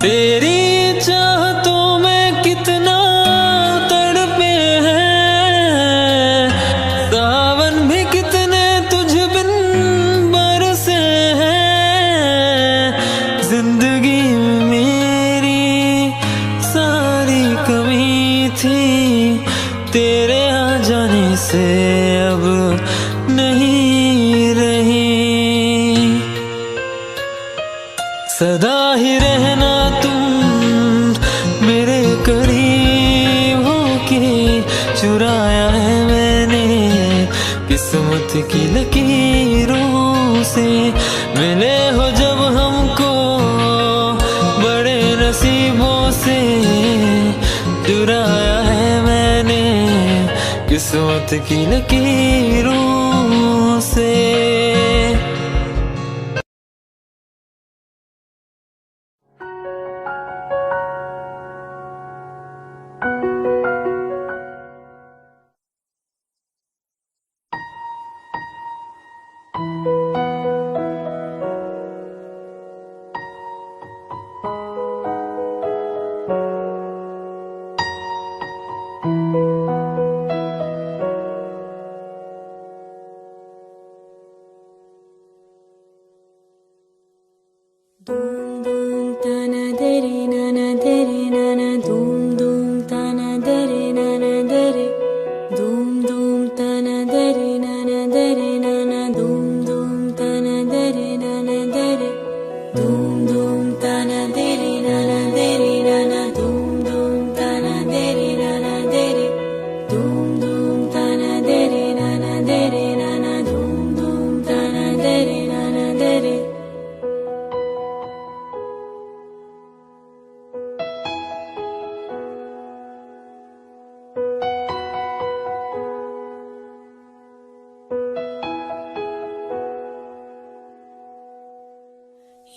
तेरी चाहतों में कितना तड़पे हैं, सावन भी कितने तुझ बिन बरसे हैं। जिंदगी में मेरी सारी कमी थी, तेरे आ जाने से अब नहीं रही। सदा ही रहना तुम मेरे करीब हो के, चुराया है मैंने किस्मत की लकीरों से। मिले हो जब हमको बड़े नसीबों से, चुराया है मैंने किस्मत की लकीरों से।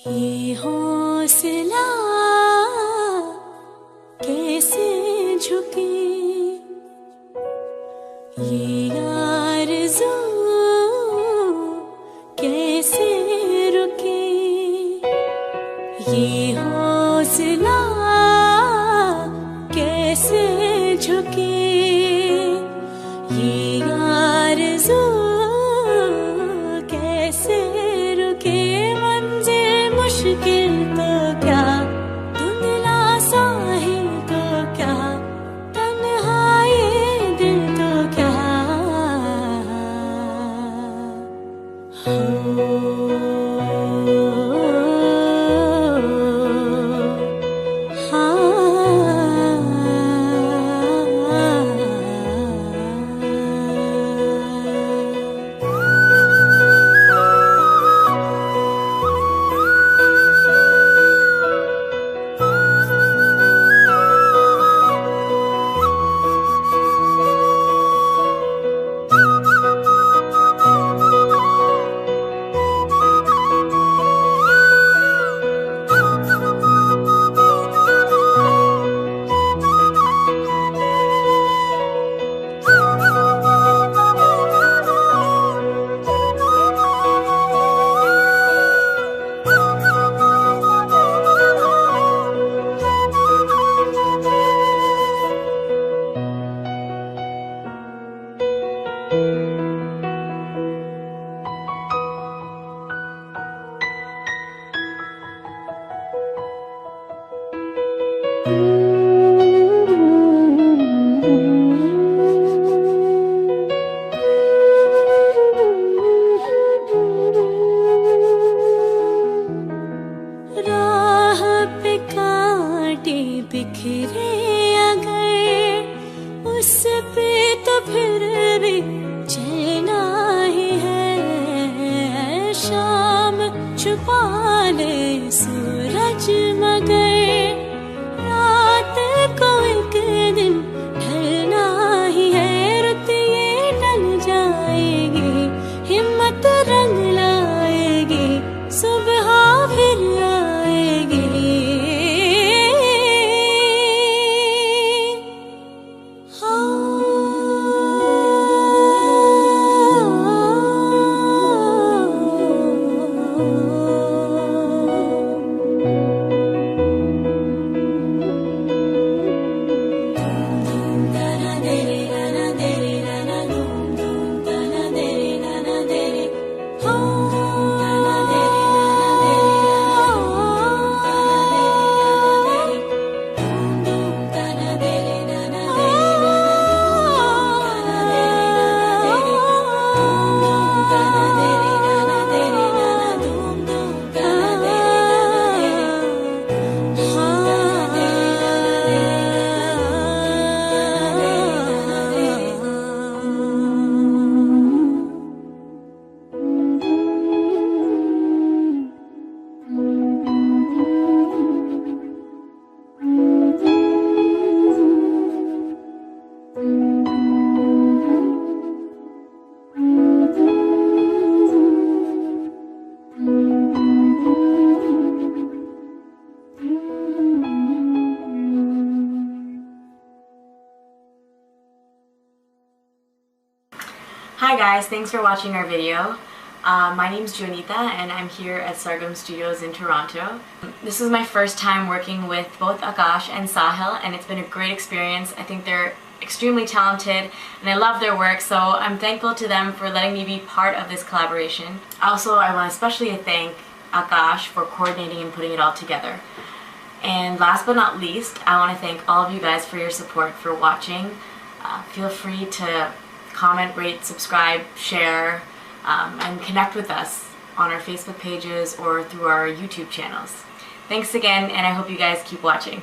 ये हौसला कैसे झुके, ये आरज़ू कैसे रुके। ये हौसला कैसे झुके, ये आरज़ू कैसे रुके। मुश्किल तो क्या, धुंधला सा ही तो क्या, तन्हाई दिल तो क्या। राह पे कांटे बिखरे अगर, उस पे तो फिर भी चलना ही है। शाम छुपा ले सूरज मगर, रात को एक दिन ढलना ही है। रुत ये ढल जाएगी, हिम्मत रंग लाएगी, सुबह फिर आएगी। guys, thanks for watching our video. My name's Jonita and I'm here at Sargam Studios in Toronto. This is my first time working with both Akash and Sahil, and it's been a great experience. I think they're extremely talented and I love their work, so I'm thankful to them for letting me be part of this collaboration. Also, I want to especially thank Akash for coordinating and putting it all together. And last but not least, I want to thank all of you guys for your support, for watching. Feel free to comment, rate, subscribe, share, and connect with us on our Facebook pages or through our YouTube channels. Thanks again, and I hope you guys keep watching.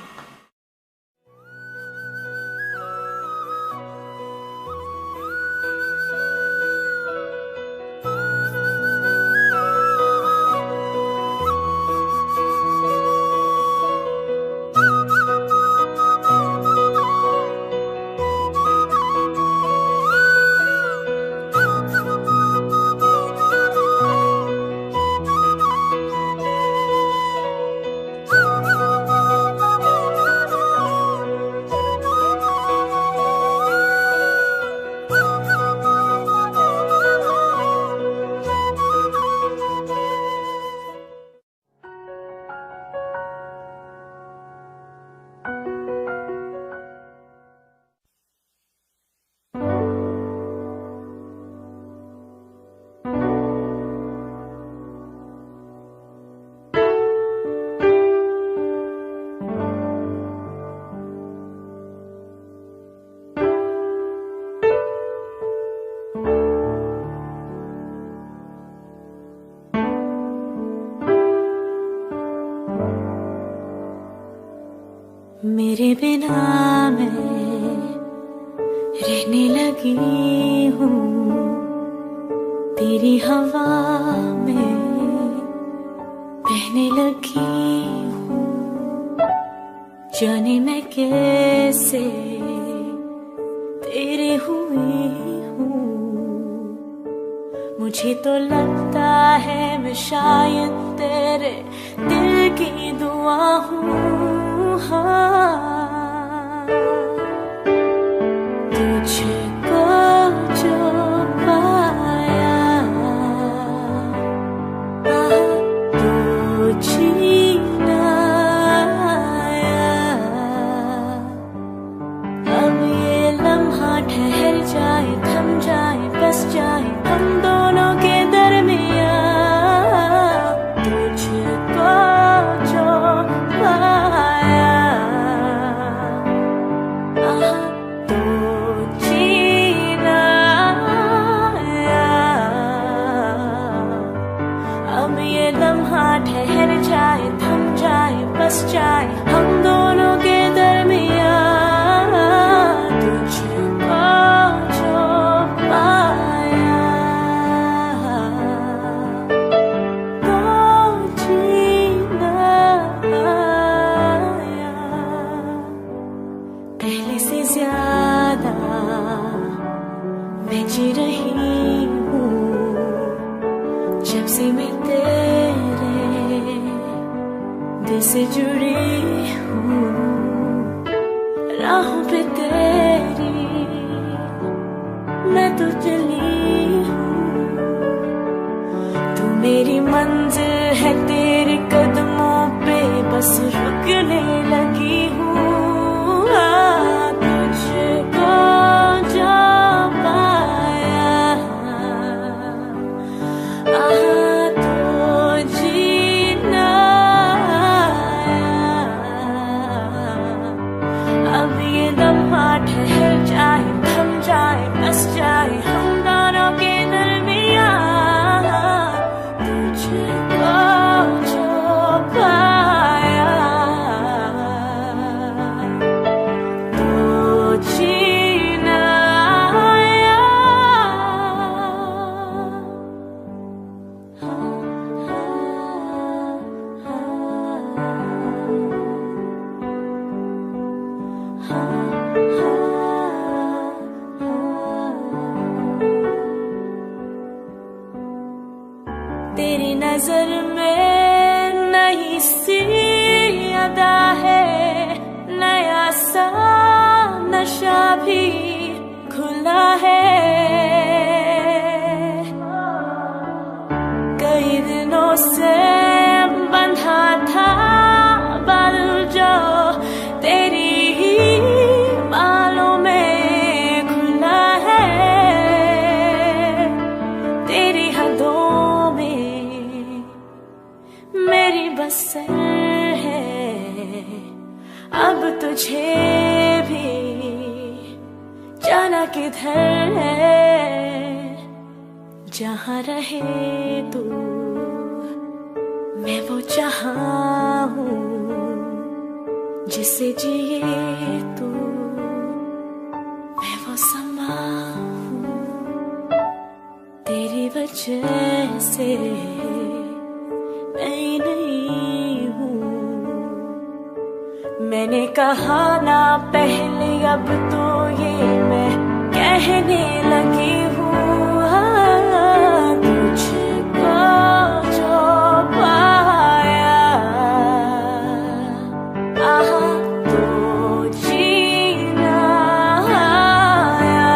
मेरे बिना मैं रहने लगी हूँ, तेरी हवा में बहने लगी हूँ। जाने मैं कैसे तेरे हुई हूँ, मुझे तो लगता है मैं शायद तेरे दिल की दुआ हूँ। तुझको जो पाया तो जीना आया। अब ये लम्हा ठहर जाए, थम जाए, बस जाए हम दोनों के दरमियाँ। तुझको जो पाया ठहर जाए, थम जाए, बस जाए हम दोनों के दरमियाँ। तुझको जो पाया तो जीना आया। पहले से ज्यादा मैं जी रही हूँ, जब से मैं दिल से जुड़ी हूँ। राहों पे तेरी मैं तो चली हूँ, तू मेरी मंजिल है, तेरे कदमों पे बस रुकने लगी हूँ। तुझको जो पाया तो जीना। अब ये लम्हा ठहर जाए, थम जाए, बस जाए हम दोनों के दरमियाँ। तुझको जो पाया तो जीना आया। तेरी नजर में नई सी अदा है, नया सा नशा भी खुला है। बेबसर है अब तुझे भी जाना किधर है, जहाँ रहे तू मैं वो जहाँ हूँ, जिसे जिए तू मैं वो समा हूँ। तेरी वजह से मैं नहीं हूँ, मैंने कहा ना पहले अब तो ये मैं कहने लगी हूँ। तुझको जो पाया तो जीना आया,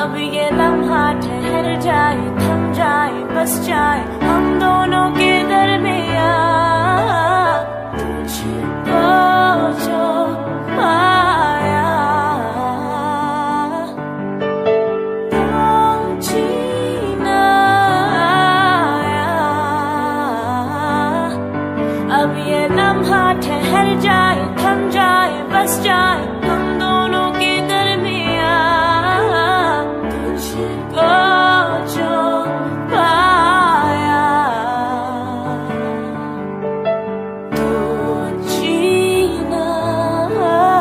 अब ये लम्हा ठहर जाए थम जाए बस जाए हम दोनों के दरमियां। तुझको जो पाया तो जीना आया, अब ये लम्हा ठहर जाए थम जाए बस जाए हम दोनों के दरमियां। तुझको जो पाया तो जीना आया।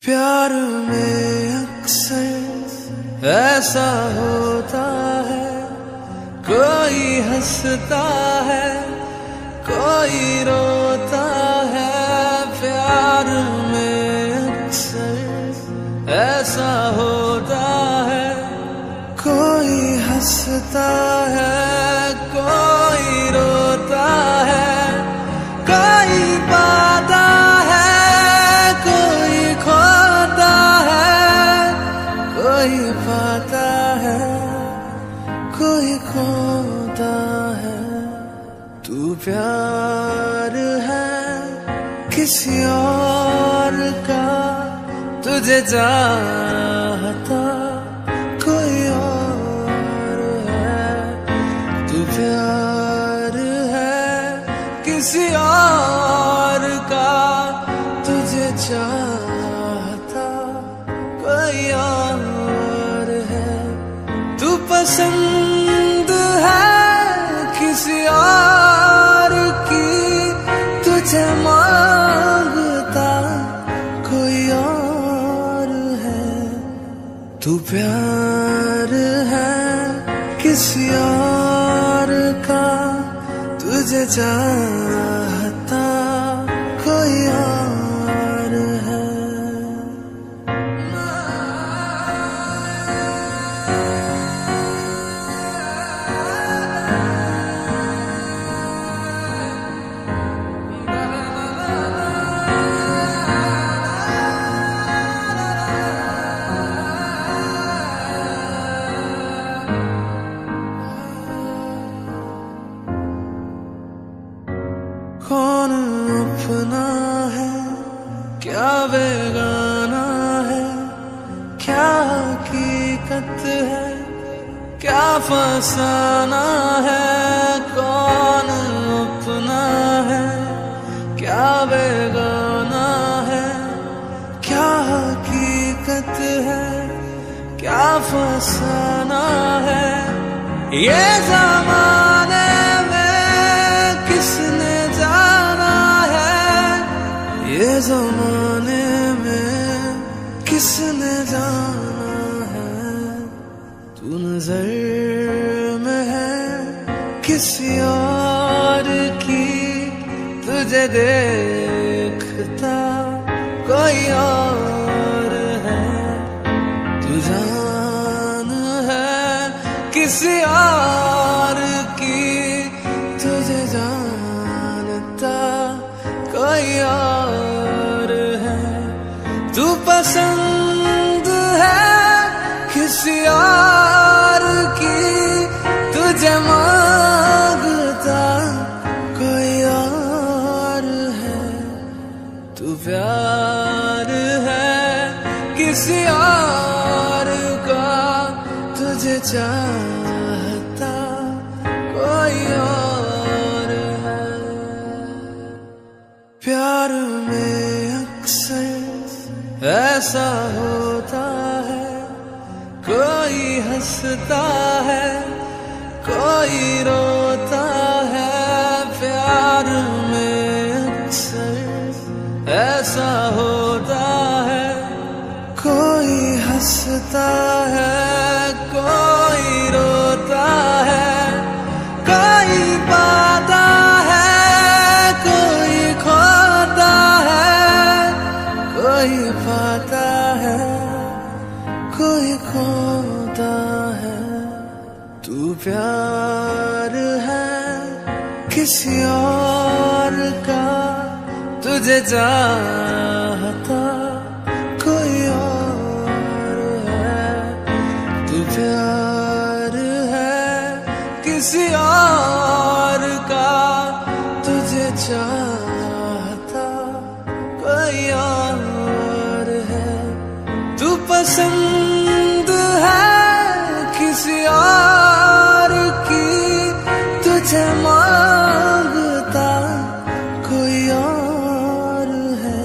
प्यार में अक्सर ऐसा होता है, कोई हंसता है कोई रोता है। प्यार में अक्सर ऐसा होता है, कोई हंसता है कोई रोता है। कोई पाता है कोई खोता है, कोई पाता है कोई खोता है। तू प्यार है किसी और का, तुझे चाहता कोई और है। तू प्यार है किसी और का, तुझे चाहता कोई और है। तू पसंद है किसी और की, तुझे मांगता कोई और है। तू प्यार है किसी और का, तुझे चाहता कोई और है। कौन अपना है क्या बेगाना है, क्या हकीकत है क्या फसाना है। कौन अपना है क्या बेगाना है, क्या हकीकत है क्या फसाना है। ये ज़माने में किसने जाना है, ये ज़माने में किसने जाना है। तू नजर में है किसी और की, तुझे देख कोई और है, तू जान है किसी और की, तुझे जानता कोई और है, तू पसंद है किसी और की, तुझे मांगता कोई और है, तू प्यार है किसी और का, तुझे चाहता कोई और है। प्यार में अक्सर ऐसा होता है, कोई हंसता है कोई रोता है, प्यार में अक्सर ऐसा होता है, कोई हंसता है कोई रोता है, कोई पाता है कोई खोता है, कोई पाता है कोई खोता है, तू प्यार है किसी और का, तुझे चाहता कोई और है, तू प्यार है किसी और का, तुझे चाहता कोई और है, तू पसंद है किसी और की, तुझे मांगता कोई और है,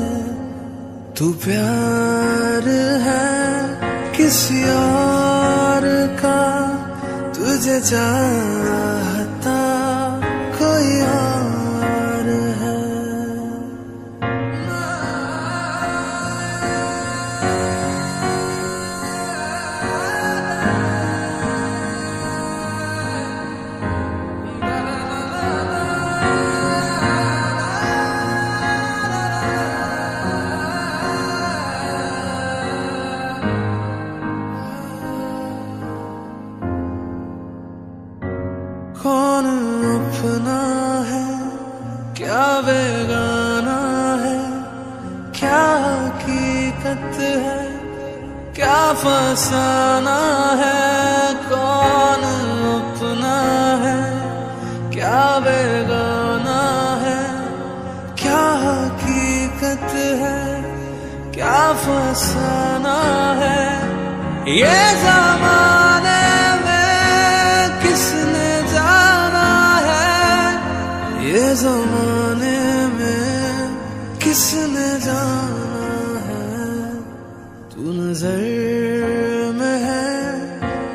तू प्यार है किसी और का, तुझे चाहता कोई और है। कौन अपना है क्या बेगाना है, क्या हकीकत है क्या फसाना है, कौन अपना है क्या बेगाना है, क्या हकीकत है क्या फसाना है, ये ज़माने में किसने जाना है, ये ज़माने में किसने जाना है, तू नजर में है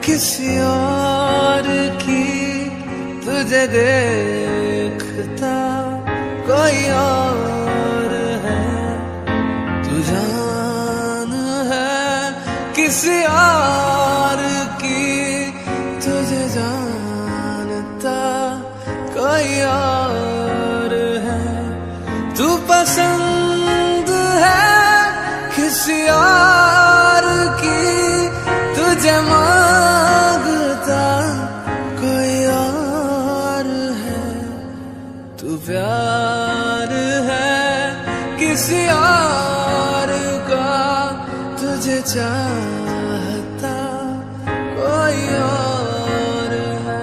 किसी और की, तुझे देखता कोई और है, तू जान है किसी और की, तुझे जानता कोई और है, तू पसंद है किसी और की, तुझे मांगता कोई और है, तू प्यार है किसी और का, तुझे चाहता कोई और है।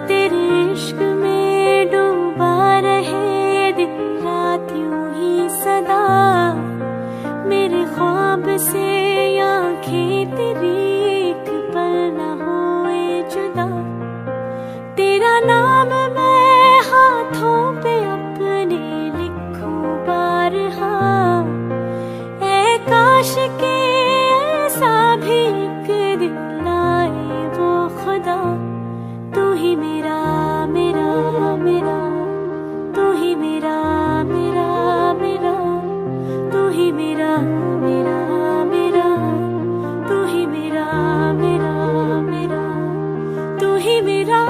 तेरे इश्क में डूबा रहे दिन रात यूं ही सदा, मेरे ख्वाब से आशिकी ऐसा भी एक दिन लाए वो खुदा। तू ही मेरा मेरा मेरा, तू ही मेरा मेरा मेरा, तू ही मेरा मेरा मेरा, तू ही मेरा मेरा मेरा, तू ही मेरा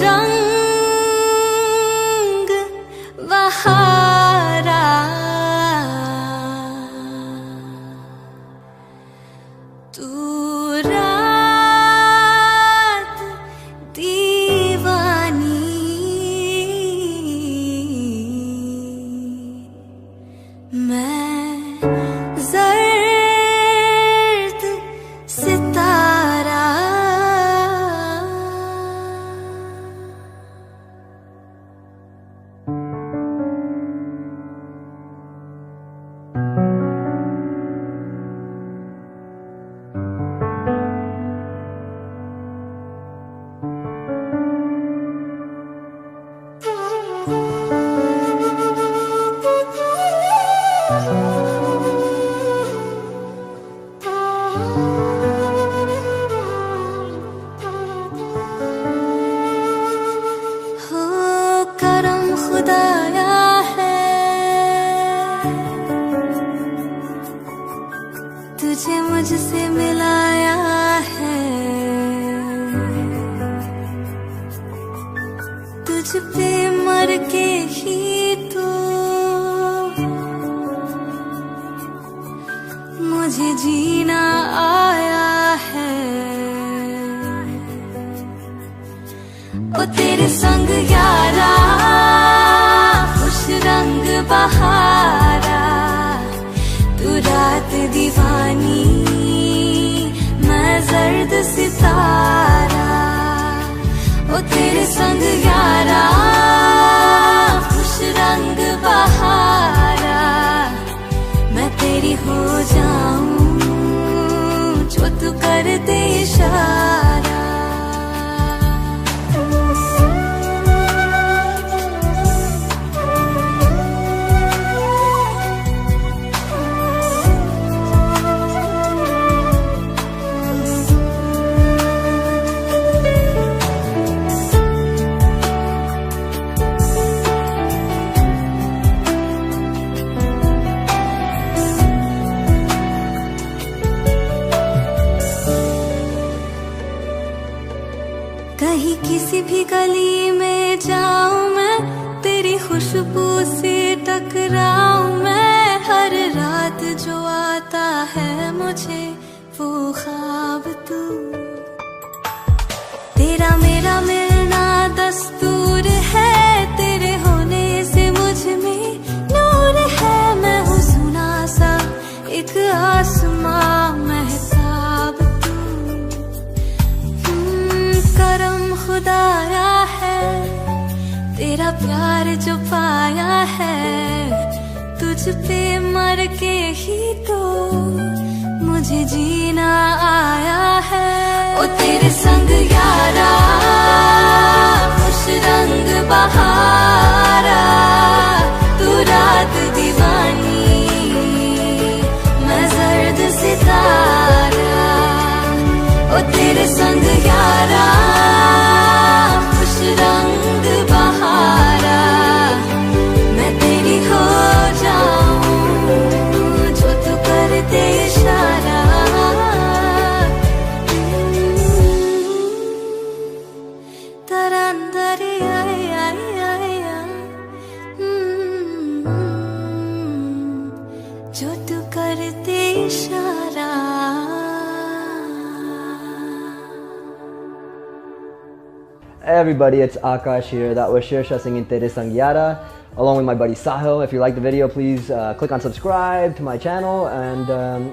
रंग बहारा तू रात दीवानी मैं जर्द सितारा हो करम खुदाया है तुझे मुझसे मिलाया है तुझ पे मर के ही तो मुझे जीना आया है ओ तेरे संग यारा खुश रंग बहारा तू रात दीवानी मैं जर्द सितारा ओ तेरे संग यारा खुश रंग बहारा मैं तेरी हो जाऊं जो तू कर दे इशारा कहीं किसी भी गली में जाऊं मैं तेरी खुशबू से टकराऊं मैं हर रात जो आता है मुझे वो ख्वाब तू तेरा मेरा मिलना दस्तूर है तेरे होने से मुझ में नूर है मैं हूँ सुना सा एक आसमां महताब करम खुदाया है तेरा प्यार जो पाया है तुझ पे मर के ही तो मुझे जीना आया है ओ तेरे संग यारा खुश रंग बहारा तू रात दीवानी मैं जर्द सितारा ओ तेरे संग यारा खुश रंग बहारा मैं तेरी हो जाऊं जो तू कर दे इशारा तेरा अंदर आई आई आई जो तू कर दे इशारा Hey everybody, it's Akash here. That was Shersha singing Tere Sang Yara along with my buddy Sahil. If you like the video, please click on subscribe to my channel. And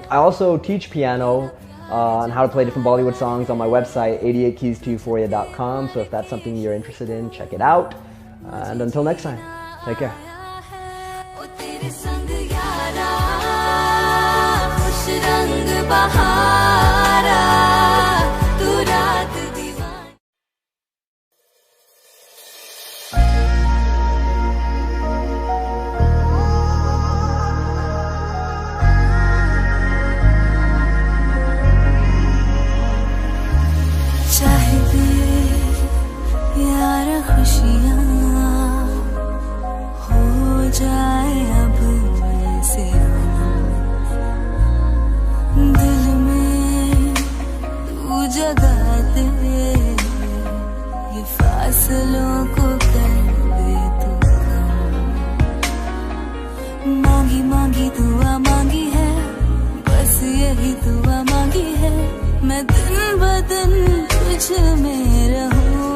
I also teach piano on how to play different Bollywood songs on my website 88keys2euphoria.com. So if that's something you're interested in, check it out. And until next time, take care. खुशियाँ हो जाए अब वैसे दिल में तू जगा दे ये फासले फासलों को कर दे तू कम। मांगी मांगी दुआ मांगी है, बस यही दुआ मांगी है, मैं दिन ब दिन तुझ में रहूं।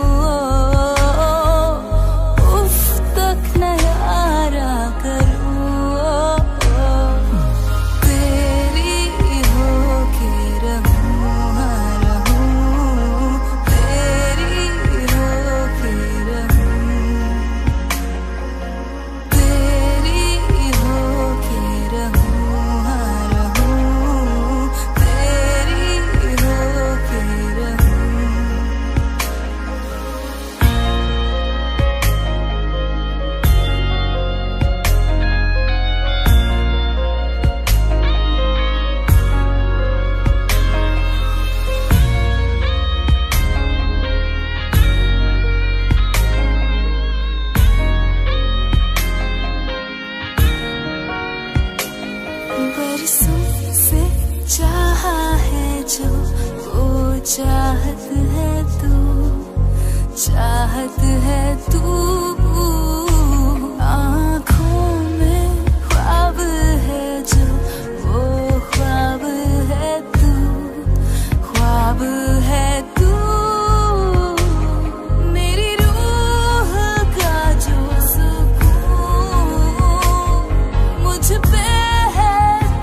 उफ तक न यारा करूं, तेरी होके रहूं, हाँ रहूं, तेरी होके रहूं, तेरी होके रहूं, हाँ रहूं, तेरी होके रहूं। बरसों से चाहा है जो वो चाहत है तू, चाहत है तू। आँखों में ख्वाब है जो वो ख्वाब है तू, ख्वाब है तू। मेरी रूह का जो सुकून मुझ पे है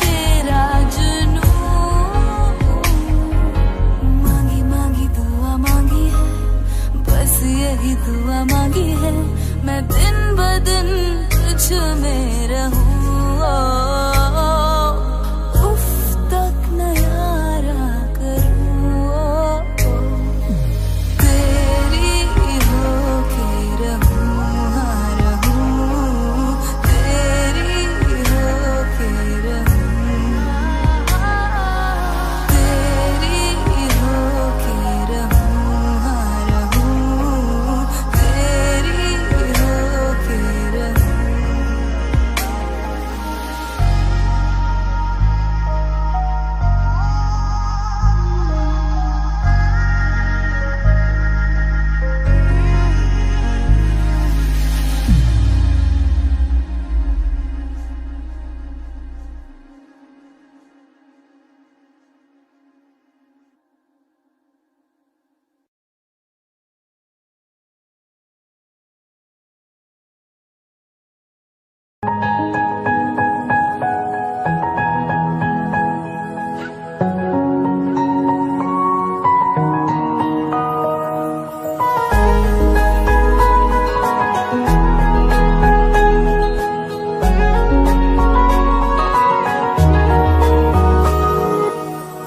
तेरा जुनून। मांगी मांगी दुआ मांगी है, बस यही दुआ मांगी है, मैं दिन ब दिन तुझ में रहूं। उफ तक न यारा करूं, तेरी होके रहूं, हाँ रहूं, तेरी होके रहूं, तेरी होके रहूं, हाँ रहूं, तेरी होके रहूं।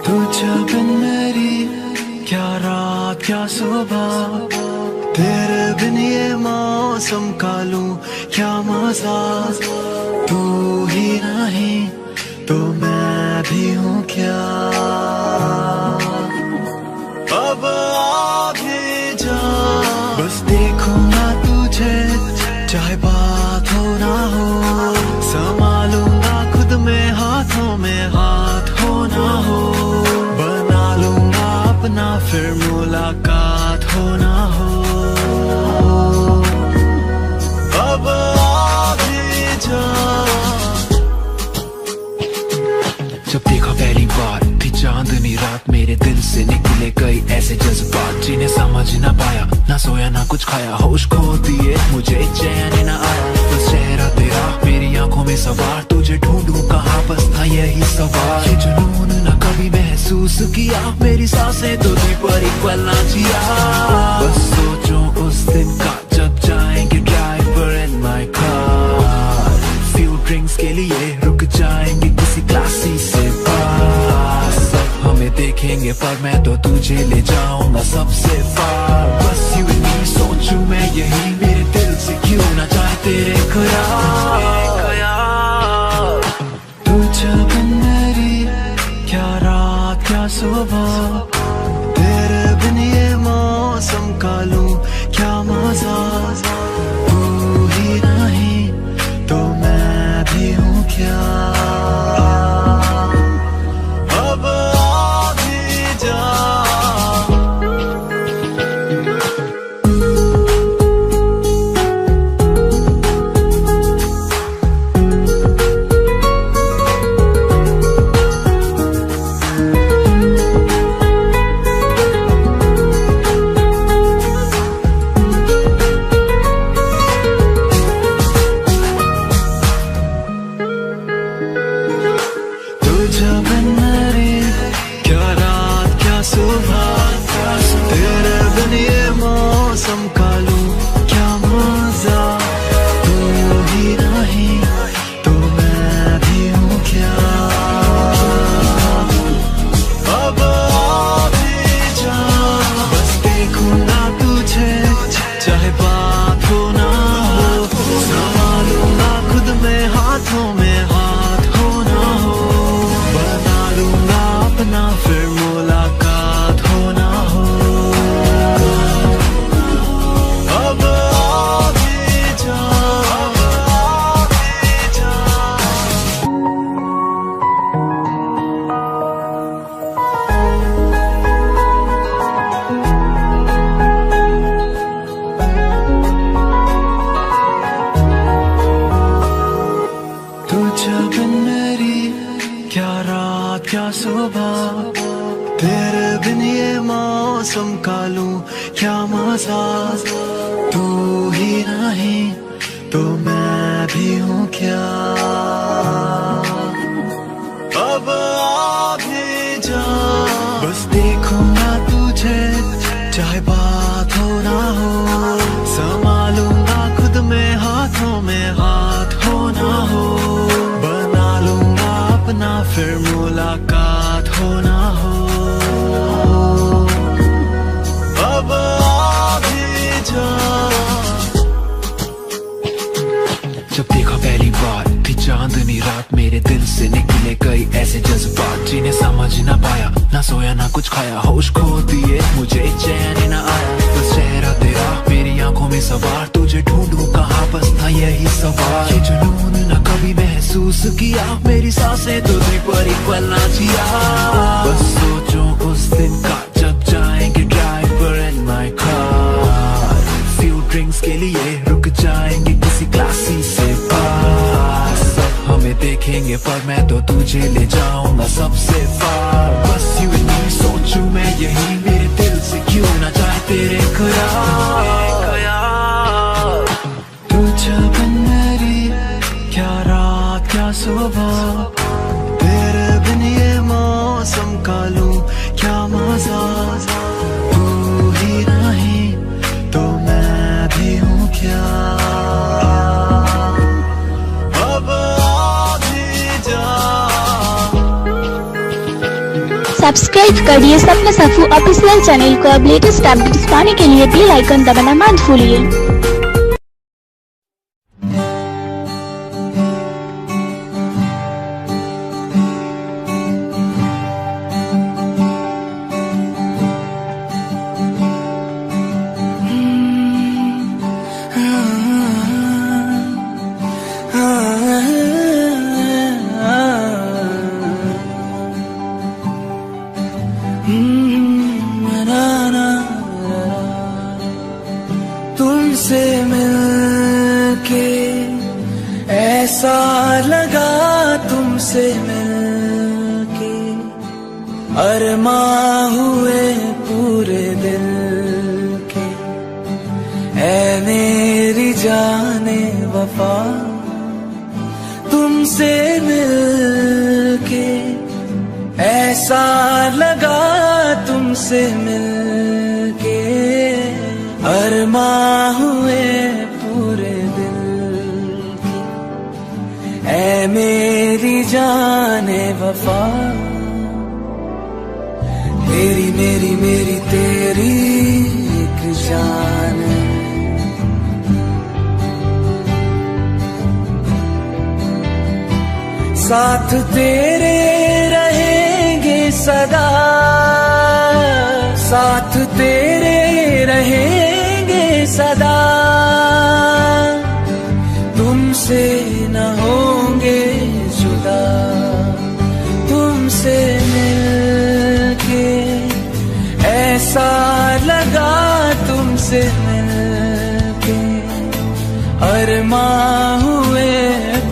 तू जब मेरी क्या रात क्या सुबह, तेरे बिन ये मौसम का लूं क्या मजा। तू ही नहीं तो मैं भी हूँ क्या, अब आ भी जा। बस देखूंगा तुझे चाहे बात हो ना हो, संभालूंगा खुद में हाथों में हाथ हो ना हो, बना लूंगा अपना फिर मुलाकात हो ना हो। अब आ भी जा। जब देखा पहली बार थी चांदनी रात, मेरे दिल से निकले कई ऐसे जज्बात जिन्हें समझ ना पाया, ना सोया ना कुछ खाया, होश खो दिए मुझे चैन ना आया। बस चेहरा तेरा मेरी आंखों में सवार, तुझे ढूंढूं कहाँ, बस था यही सवाल। ये जुनून ना कभी महसूस किया, मेरी सांसें तो थी पर एक पल ना जिया। बस सोचो उस दिन का जब जाएंगे driver and my car, few drinks के लिए रुक जाएंगे किसी क्लासी से पास। सब हमें देखेंगे पर मैं तो तुझे ले जाऊंगा सबसे पार। बस यू एंड मी सोचूं मैं यही, मेरे दिल से क्यों ना जाए तेरे ख्याल। तू जब मेरी क्या रात क्या सुबह, तेरे बिन ये मौसम का लूं क्या मजा। तू ही नहीं तो मैं भी हूँ क्या, अब आ भी जा। रात क्या सुबह, तेरे बिन ये मौसम का लूं क्या मजा। तू ही नहीं तो मैं भी हूँ क्या, अब आ भी जा। बस देखूंगा तुझे चाहे बात हो ना हो, संभालूंगा खुद में हाथों में हाथ हो ना हो। बना लूंगा अपना फिर मुलाकात हो ना हो, अब आ भी जा। जब देखा पहली बार थी चांदनी रात, मेरे दिल से निकले कई ऐसे जज्बात जिन्हें समझ ना पाया, ना सोया ना कुछ खाया, होश खो दिए मुझे चैन ना आया। बस चेहरा तेरा मेरी आंखों में सवार, तुझे ढूंढूं कहाँ बस था यही सवाल। ये जुनून ना कभी महसूस किया, मेरी सांसें तुझे पर एक पल ना जिया। बस सोचो उस दिन का जब जाएंगे driver and my car, few drinks के लिए रुक जाएंगे किसी क्लासी से पास। सब हमें देखेंगे पर मैं तो तुझे ले जाऊंगा सबसे पार। बस यू एंड मी सोचूं मैं यही, मेरे दिल से क्यों ना जाए तेरे ख्याल। तुझ बिन मेरी क्या रात क्या सुबह, तेरे बिन ये मौसम का लूं क्या मजा। तू ही नहीं तो मैं भी हूँ क्या, अब आ भी जा। सब्सक्राइब करिए सपना सफू ऑफिशियल चैनल को। अब लेटेस्ट अपडेट्स पाने के लिए बेल आइकन दबाना मत भूलिए। तुमसे मिलके ऐसा लगा, तुमसे मिलके अरमां हुए पूरे दिल के। ऐ मेरी जाने वफा, तुमसे मिलके ऐसा लगा, तुमसे मिलके अरमां हुए पूरे दिल की। ऐ मेरी जाने वफा, तेरी मेरी मेरी तेरी एक जान। साथ तेरे रहेंगे सदा, साथ तेरे रहेंगे सदा। तुमसे न होंगे जुदा, तुमसे मिलके ऐसा लगा, तुमसे मिलके अरमां हुए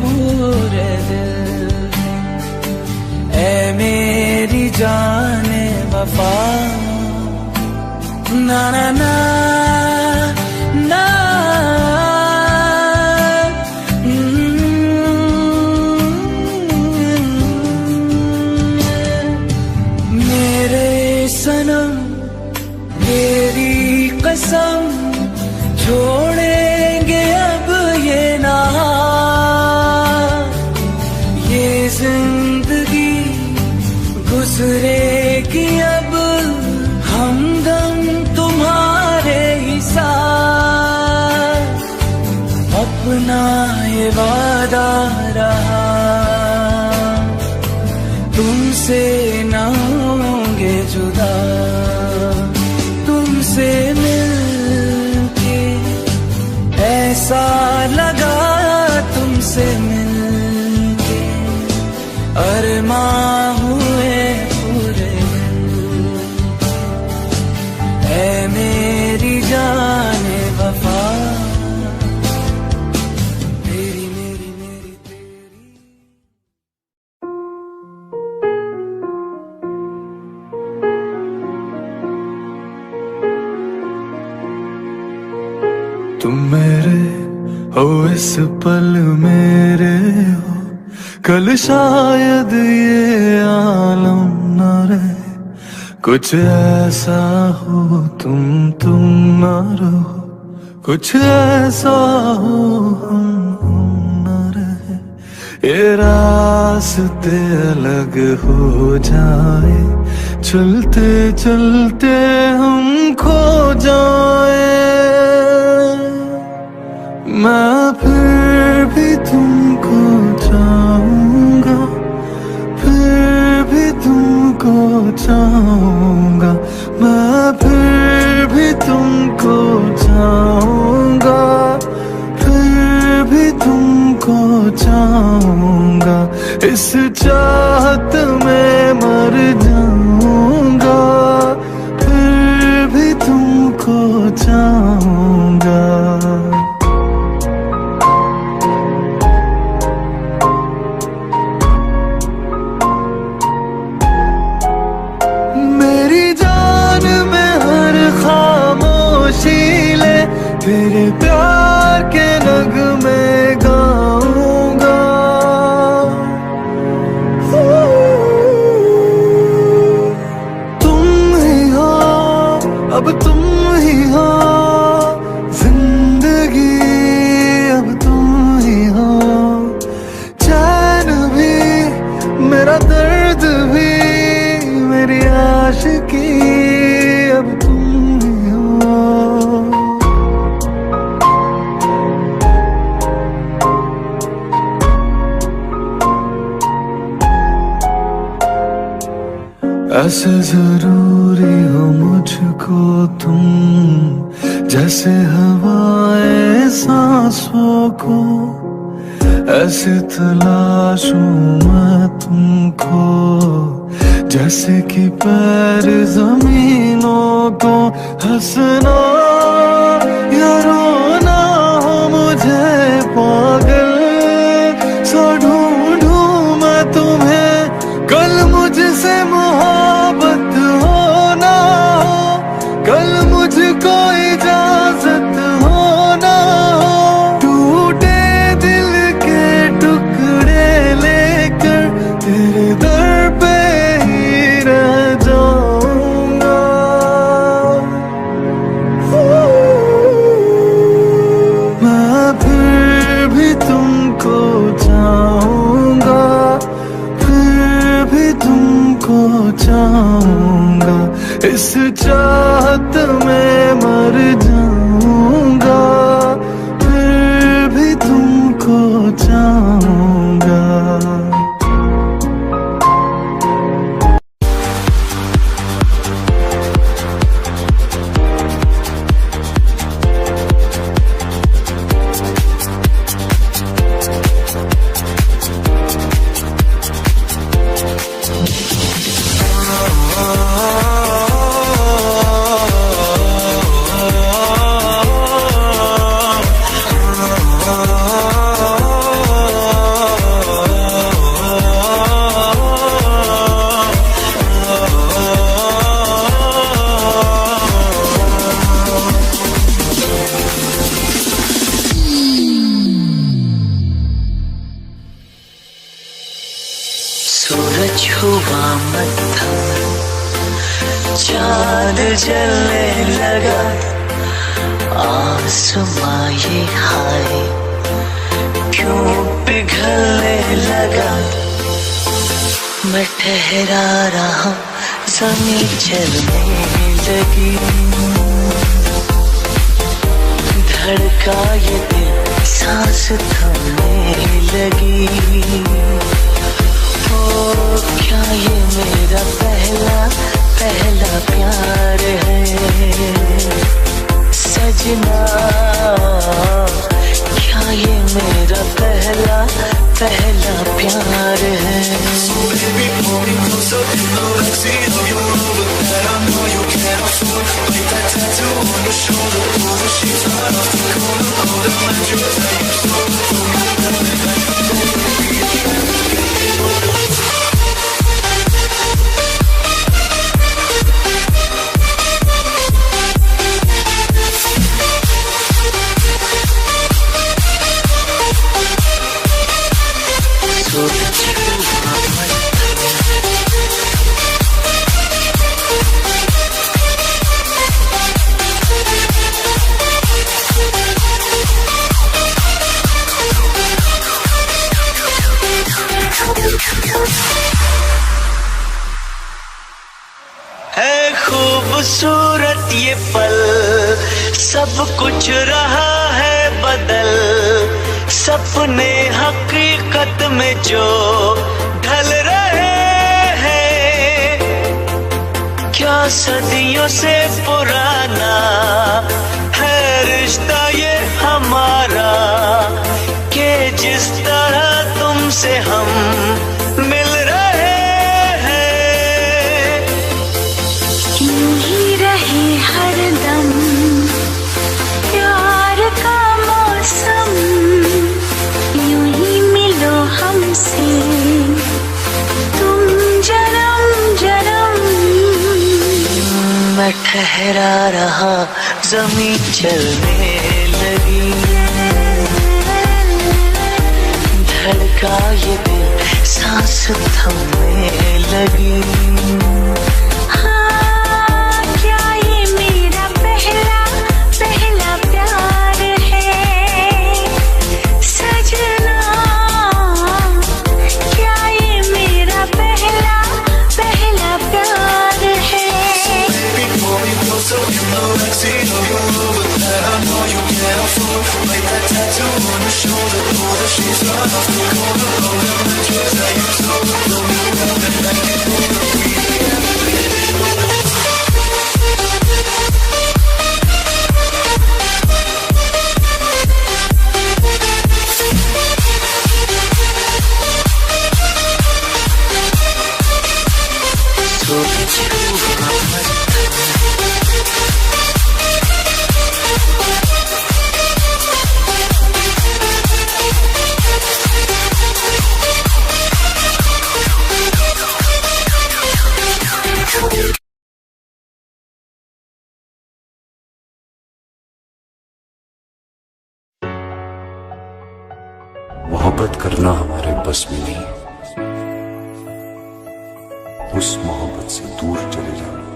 पूरे दिल। ऐ मेरी जाने वफा, ना ना ना ना। मेरे सनम तेरी कसम, छोड़ेंगे अब ये नाम। ये जिंदगी गुजरेगी अब हमदम तुम्हारे ही साथ। अपना ये वादा रहा, तुमसे ना होंगे जुदा। तुमसे मिलके ऐसा लगा, तुमसे मिलके अरमां हुए पूरे दिल। ऐ मेरी जाने वफा, तेरी मेरी मेरी तेरी। तुम मेरे हो इस पल मेरे हो, कल शायद ये आलम न रहे। कुछ ऐसा हो तुम न रहो, कुछ ऐसा हो हम न रहे। ये रास्ते अलग हो जाए, चलते चलते हम खो जाए। मैं फिर भी तुमको चाहूंगा, फिर भी तुमको चाहूंगा। मैं फिर भी तुमको चाहूंगा, फिर भी तुमको चाहूंगा। इस चाहत में मर जाऊंगा, फिर भी तुमको चाहूंगा। तेरे प्यार के नगमे गाऊंगा। तुम ही हो, अब तुम ही हो, जिंदगी अब तुम ही हो। चैन भी मेरा दर्द भी मेरी आशिकी अब तुम ही हो। ऐसे जरूरी हो मुझको तुम, जैसे हवाएं सांसों को। ऐसे तलाशूं मैं तुमको, जैसे कि पैर जमीनों को। हंसना या रोना हो मुझे पागल सा ढूंढूं मैं तुम्हें। कल मुझसे मोहब्बत हो ना हो, कल मुझको इजाजत हो ना हो। टूटे दिल के टुकड़े लेकर तेरे दर पे ही रह जाऊंगा। मैं फिर भी तुमको चाहूंगा, फिर भी तुमको चाहूंगा। इस चाहत में मर जाऊंगा, फिर भी तुमको चाहूंगा। सूरज हुआ मत्था, चांद जलने लगा। आसमां ये हाय क्यों पिघलने लगा। मैं ठहरा रहा, ज़मीं चलने लगी। धड़का ये दिल, सांस थमने लगी। क्या ये मेरा पहला पहला प्यार है सजना। क्या ये मेरा पहला पहला प्यार है। खूबसूरत ये पल, सब कुछ रहा है बदल, सपने हकीकत में जो ढल रहे हैं, क्या सदियों से पुराना है रिश्ता ये हमारा, कि जिस तरह तुमसे हम मिल रहे हैं। यूं ही रहे हरदम प्यार का मौसम, यूं ही मिलो हमसे तुम जन्म जन्म। मैं ठहरा रहा, ज़मीं चलने लगी, धड़का ये दिल, सांस थमने लगी। हाँ, क्या ये मेरा पहला पहला प्यार है सजना, क्या ये मेरा पहला पहला प्यार है। मोहब्बत करना हमारे बस में नहीं, उस मोहब्बत से दूर चले जाना